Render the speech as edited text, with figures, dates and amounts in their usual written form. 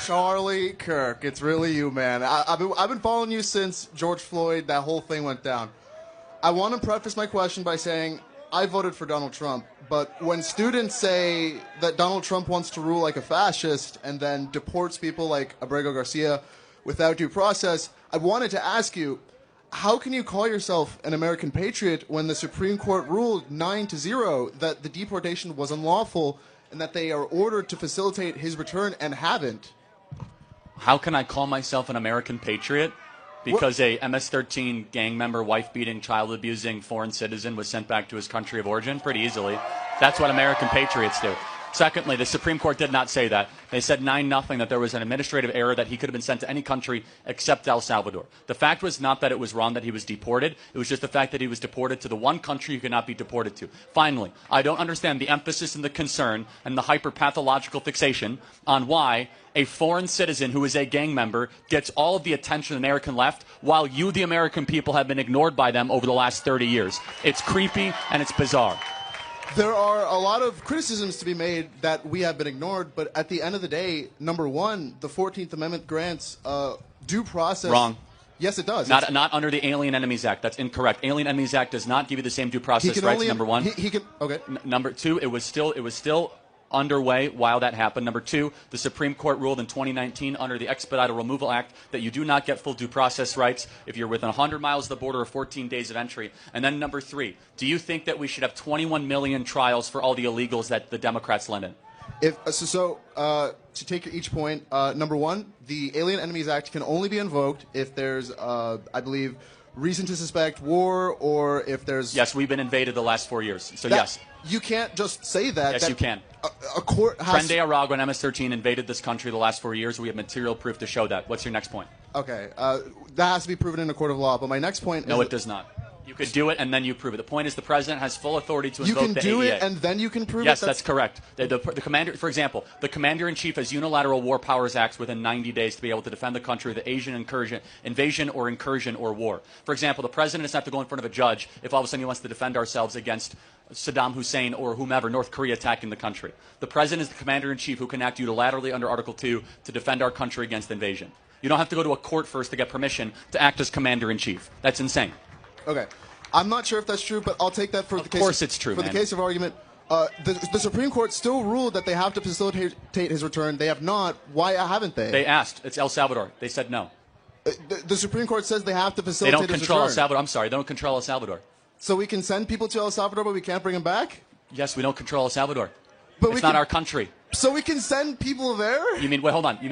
Charlie Kirk, it's really you, man. I've been following you since George Floyd, that whole thing went down. I want to preface my question by saying I voted for Donald Trump, but when students say that Donald Trump wants to rule like a fascist and then deports people like Abrego Garcia without due process, I wanted to ask you, how can you call yourself an American patriot when the Supreme Court ruled 9-0 that the deportation was unlawful and that they are ordered to facilitate his return and haven't? How can I call myself an American patriot? Because a MS-13 gang member, wife-beating, child-abusing foreign citizen was sent back to his country of origin? Pretty easily. That's what American patriots do. Secondly, the Supreme Court did not say that. They said 9-0 that there was an administrative error, that he could have been sent to any country except El Salvador. The fact was not that it was wrong that he was deported. It was just the fact that he was deported to the one country he could not be deported to. Finally, I don't understand the emphasis and the concern and the hyper-pathological fixation on why a foreign citizen who is a gang member gets all of the attention of the American left while you, the American people, have been ignored by them over the last 30 years. It's creepy and it's bizarre. There are a lot of criticisms to be made that we have been ignored, but at the end of the day, number one, the 14th Amendment grants due process. Wrong. Yes, it does. Not under the Alien Enemies Act. That's incorrect. Alien Enemies Act does not give you the same due process rights. Number one. He can. Okay. Number two, it was still underway while that happened. Number two, the Supreme Court ruled in 2019 under the Expedited Removal Act that you do not get full due process rights if you're within 100 miles of the border or 14 days of entry. And then number three, do you think that we should have 21 million trials for all the illegals that the Democrats lend in? To take each point, number one, the Alien Enemies Act can only be invoked if there's, I believe, reason to suspect war, or if there's... Yes, we've been invaded the last 4 years, so yes. You can't just say that. Yes, you can. A court has... Tren de Aragua and MS-13 invaded this country the last 4 years. We have material proof to show that. What's your next point? Okay, that has to be proven in a court of law, but my next point is... No, it does not. You could do it and then you prove it. The point is the president has full authority to invoke the ADA. You can do it and then you can prove it? Yes, that's correct. The commander, for example, the commander-in-chief has unilateral war powers acts within 90 days to be able to defend the country of the Asian invasion or incursion or war. For example, the president doesn't have to go in front of a judge if all of a sudden he wants to defend ourselves against Saddam Hussein or whomever, North Korea attacking the country. The president is the commander-in-chief who can act unilaterally under Article 2 to defend our country against invasion. You don't have to go to a court first to get permission to act as commander-in-chief. That's insane. Okay. I'm not sure if that's true, but I'll take that for the case. Of course it's true, For the case of argument, the Supreme Court still ruled that they have to facilitate his return. They have not. Why haven't they? They asked. It's El Salvador. They said no. The Supreme Court says they have to facilitate his return. They don't control El Salvador. I'm sorry. They don't control El Salvador. So we can send people to El Salvador, but we can't bring them back? Yes, we don't control El Salvador. But it's not our country. So we can send people there? You mean, wait, hold on. You mean